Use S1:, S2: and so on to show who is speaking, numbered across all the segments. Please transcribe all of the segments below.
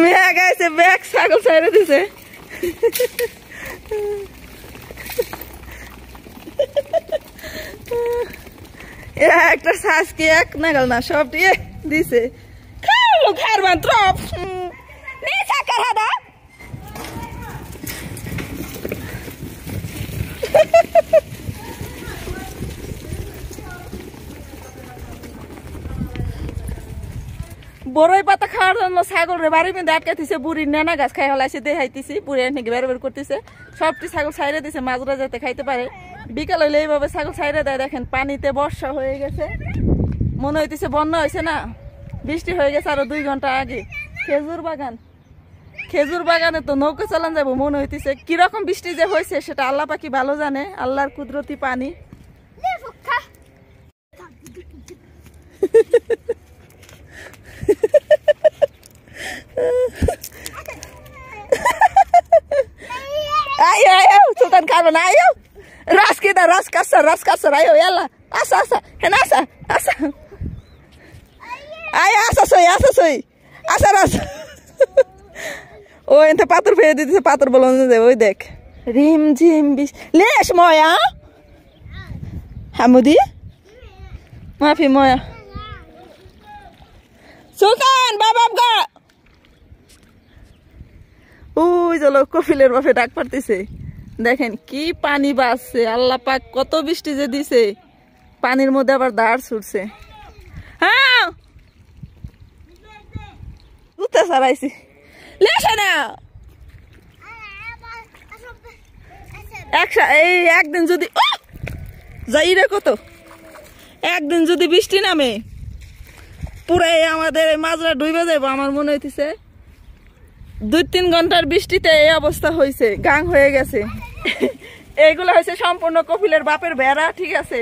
S1: Bag আছে, bag ছাগল ছাইড়ে দিছে। একটা শ্বাসকে এক নাগাল না সব দিয়ে দিছে। খালো খার মাত্র হাদা বড়ই পাতা খাওয়ার জন্য ছাগল রে বাড়ি মেয়ে আটকাইছে। বুড়ির নেনা গাছ খাই হলাইছে দেখাইতেছি, বুড়ি নাকি বের বের করতেছে। সবটি ছাগল ছাইড়ে দিছে মাজরা যাতে খাইতে পারে। বিকাল হইলে এইভাবে ছাগল ছাইড়ে দেয়। দেখেন পানিতে বর্ষা হয়ে গেছে, মনে হইতেছে বন্যা হয়েছে না, বৃষ্টি হয়ে গেছে আরো 2 ঘন্টা আগে। খেজুর বাগান, খেজুর বাগানে তো নৌকা চালান যাবো মনে হইতেছে। কিরকম বৃষ্টি যে হয়েছে সেটা আল্লাহ পাকি ভালো জানে, আল্লাহর কুদরতি পানি। Sultan Karman, ayo. Ras kita, ras kasar, ayo, yalla. Asa, hen asa. Ayo, asa soy. Asa ras. Oh, ente patur feye dice patur bolon de, oy dek. Rim jim bis. Lesh moya. Hamudi? Mafi moya. Sultan, babam ga. ওই চলো কপিলের বাপে ডাক পারতেছে। দেখেন কি পানি বাসছে, আল্লাহ পাক কত বৃষ্টি যে দিছে, পানির মধ্যে আবার দাঁড় ছুটছে। হ্যাঁ জুতা সারাইছি লেসা না এই একদিন যদি যাই রে কত একদিন যদি বৃষ্টি নামে পুরাই আমাদের মাজরা ডুবে যাবো। আমার মনে হইতেছে 2-3 ঘন্টার বৃষ্টিতে এই অবস্থা হয়েছে, গাং হয়ে গেছে। এইগুলো হয়েছে সম্পূর্ণ কপিলের বাপের বেড়া, ঠিক আছে।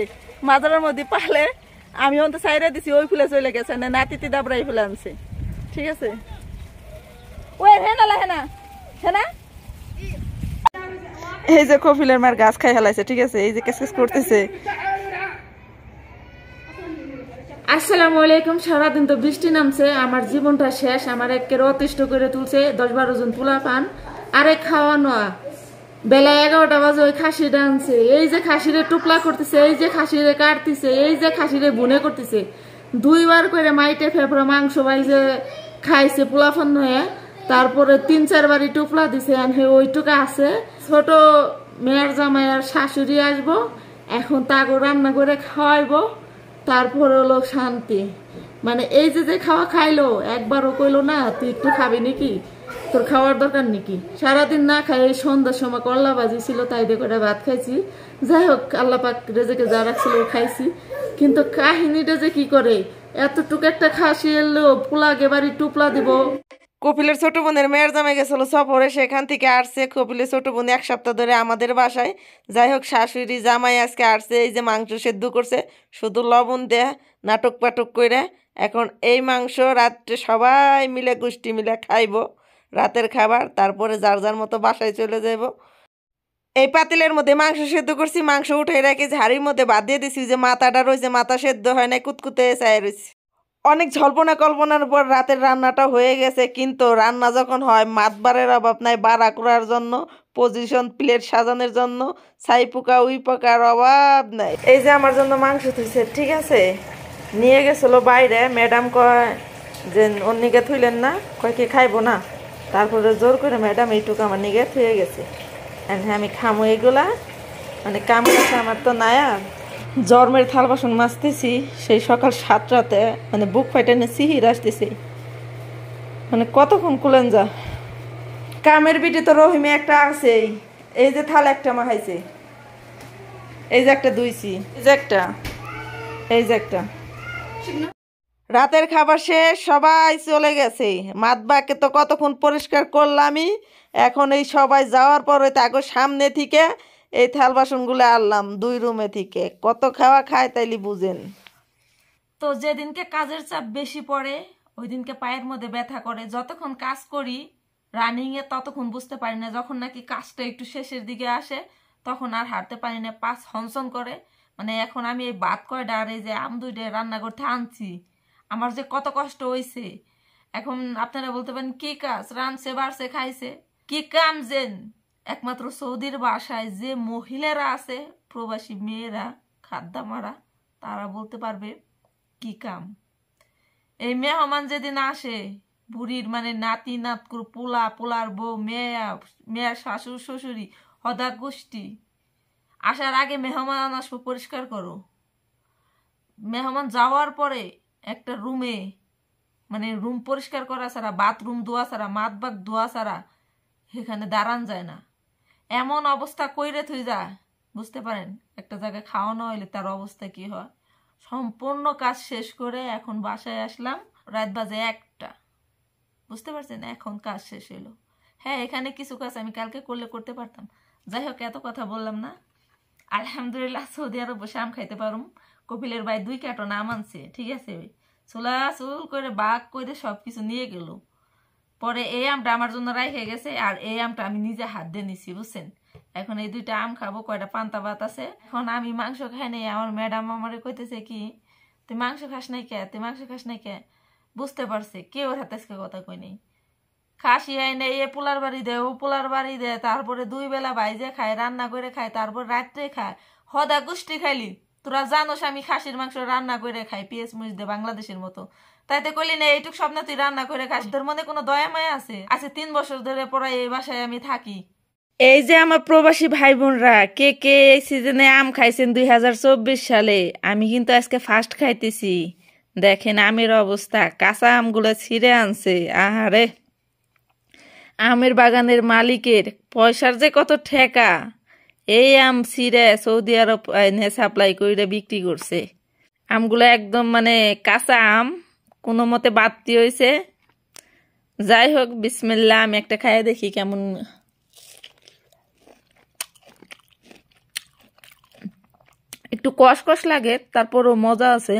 S1: মাজারের মধ্যে পালে আমি অন্ত সাইডে দিছি, ওই ফুলে চলে গেছে না, নাতিতি দাবড়াই ফুলে আনছে, ঠিক আছে। ওই হেনা এই যে কপিলের মার গাছ খাই হেলাইছে, ঠিক আছে। এই যে কেস করতেছে। আসসালামু আলাইকুম। সারাদিন তো বৃষ্টি নামছে, আমার জীবনটা শেষ। আমার একের অতিষ্ঠ করে তুলছে 10-12 জন পোলা পান। আরে খাওয়ানো বেলা 11টা বাজে ওই খাসিটা আনছে। এই যে খাসিরে টুকলা করতেছে, এই যে খাসিরে কাটতেছে, এই যে খাসিরে বুনে করতেছে। 2 বার করে মাইটে ফেপড়া মাংস বাইজে খাইছে পোলাফান হয়ে। তারপরে 3-4 বারই টুকলা দিছে। ওইটুকা আছে। ছোট মেয়ের জামাই আর শাশুড়ি আসবো, এখন তাকে রান্না করে খাওয়াইবো, তারপর হলো শান্তি। মানে এই যে খাওয়া খাইলো, একবারও কইলো না তুই একটু খাবি নাকি, তোর খাওয়ার দরকার নাকি। সারাদিন না খাই, এই সন্ধ্যার সময় করলা ভাজি ছিল, তাই দিয়ে করে ভাত খাইছি। যাই হোক, আল্লাহ পাক রেজেকে যা রাখছিল খাইছি। কিন্তু কাহিনীটা যে কি করে, এতটুকু একটা খাসি এলো পোলাগে বাড়ি টুপলা দিব। কপিলের ছোট বোনের মেয়ের জামাই গেছিল সফরে, সেখান থেকে আসছে। কপিলের ছোট বোন 1 সপ্তাহ ধরে আমাদের বাসায়। যাই হোক, শাশুড়ি জামাই আজকে আসছে। এই যে মাংস সেদ্ধ করছে শুধু লবণ দেয়া, নাটক পাটক করে। এখন এই মাংস রাত্রে সবাই মিলে গোষ্ঠী মিলে খাইব, রাতের খাবার। তারপরে যার যার মতো বাসায় চলে যাব। এই পাতিলের মধ্যে মাংস সেদ্ধ করছি, মাংস উঠে রেখে ঝাড়ির মধ্যে বাদ দিয়ে দিছি। যে মাথাটা রয়েছে, মাথা সেদ্ধ হয় না, কুতকুতে চাই রয়েছে। অনেক জল্পনা কল্পনার পর রাতের রান্নাটা হয়ে গেছে। কিন্তু রান্না যখন হয়, মাতবারের অভাব নাই, বাড়া করার জন্য, পজিশন প্লেট সাজানোর জন্য, ছাই পোকা উই পোকার অভাব নাই। এই যে আমার জন্য মাংস থুইছে, ঠিক আছে। নিয়ে গেছিল বাইরে, ম্যাডাম কয় যে অন্যকে থুইলেন না, কয় কি খাইবো না। তারপরে জোর করে ম্যাডাম এইটুকু আমার নিগে থুয়ে গেছে। হ্যাঁ আমি খামো এগুলা, মানে কাম আছে আমার তো নায়া। জন্মের থাল বাসন মাজতেছি সেই সকাল 7টাতে, মানে বুক ফাইটে সিহির আসতেছি। মানে কতক্ষণ কুলেন যা। কামের বিটি তো রহিমে একটা আছে। এই যে থাল একটা মাহাইছে, এই যে একটা ধুইছি, এই যে একটা। রাতের খাবার শেষ, সবাই চলে গেছে। মাতবাকে তো কতক্ষণ পরিষ্কার করলামই। এখন এই সবাই যাওয়ার পরে তাকে সামনে থেকে এই থাল বাসনগুলো আনলাম 2 রুমে থেকে। কত খাওয়া খায় তাইলে বুঝেন। তো যেদিনকে কাজের চাপ বেশি পড়ে ওই দিনকে পায়ের মধ্যে ব্যথা করে। যতক্ষণ কাজ করি রানিংয়ে ততক্ষণ বুঝতে পারি না, যখন নাকি কাজটা একটু শেষের দিকে আসে তখন আর হাঁটতে পারি না, পাশ হনসন করে। মানে এখন আমি এই ভাত কয়টা আর এই যে আম 2টা রান্না করতে আনছি, আমার যে কত কষ্ট হয়েছে। এখন আপনারা বলতে পারেন কি কাজ, রানছে বাড়ছে খাইছে, কি কাম জেন? একমাত্র সৌদির বাসায় যে মহিলারা আছে, প্রবাসী মেয়েরা খাদ্দামারা, তারা বলতে পারবে কি কাম। এই মেহমান যেদিন আসে, বুড়ির মানে নাতি নাতকুর পোলা, পোলার বউ, মেয়ের শাশুর শ্বশুরি, হদা গোষ্ঠী আসার আগে মেহমান আসবো পরিষ্কার করো। মেহমান যাওয়ার পরে একটা রুমে মানে রুম পরিষ্কার করা ছাড়া, বাথরুম ধোয়া ছাড়া, মাত বাগ ধোয়া ছাড়া এখানে দাঁড়ান যায় না। এমন অবস্থা কইরে থুই যা, বুঝতে পারেন একটা জায়গায় খাওয়ানো হইলে তার অবস্থা কি হয়। সম্পূর্ণ কাজ শেষ করে এখন বাসায় আসলাম, রাত বাজে 1টা, বুঝতে পারছেন? এখন কাজ শেষ হইলো। হ্যাঁ, এখানে কিছু কাজ আমি কালকে করলে করতে পারতাম। যাই হোক, এত কথা বললাম না। আলহামদুলিল্লাহ, সৌদি আরব বসে আম খাইতে পারুম। কপিলের ভাই 2 কার্টন আম আনছে, ঠিক আছে? চুলা চুল করে বাঘ করে সবকিছু নিয়ে গেল। পরে এই আমটা আমার জন্য রাইখে গেছে, আর এই আমটা আমি নিজে হাত দিয়ে নিছি, বুঝছেন? এখন এই 2টা আম খাবো, কয়টা পান্তা ভাত আছে। এখন আমি মাংস খাই নাই। আমার ম্যাডাম আমারে কইতেছে কি, তুই মাংস খাস নাই কে, তুই মাংস খাস নাই কে? বুঝতে পারছে কেউ ওর হাতে কথা কই নেই। খাসি আই নেই, এ পোলার বাড়ি দেয়, ও পোলার বাড়ি দেয়, তারপরে 2 বেলা ভাইজে খায়, রান্না করে খায়, তারপর রাত্রে খায়। হদা গোষ্ঠী খাইলি। তোরা জানোস আমি খাসির মাংস রান্না করে খাই, পেঁয়াজ মরিচ দিয়ে, বাংলাদেশের মতো। তাইতে কইলি না এইটুক সব না তুই রান্না করে খাস? তোর মনে কোনো দয়া মায়া আছে? আচ্ছা, 3 বছর ধরে পড়াই এই বাসায় আমি থাকি। এই যে আমার প্রবাসী ভাই বোনরা, কে কে এই সিজনে আম খাইছেন 2024 সালে? আমি কিন্তু আজকে ফার্স্ট খাইতেছি। দেখেন আমের অবস্থা, কাঁচা আমগুলো ছিঁড়ে আনছে। আহারে, আমের বাগানের মালিকের পয়সার যে কত ঠেকা। এই আম ছিঁড়ে সৌদি আরব সাপ্লাই করে বিক্রি করছে। আমগুলো একদম মানে কাঁচা আম, কোনো মতে বাড়তি হয়েছে। যাই হোক, বিসমিল্লাহ, আমি একটা খাইয়ে দেখি কেমন। একটু কষ কষ লাগে, তারপরও মজা আছে।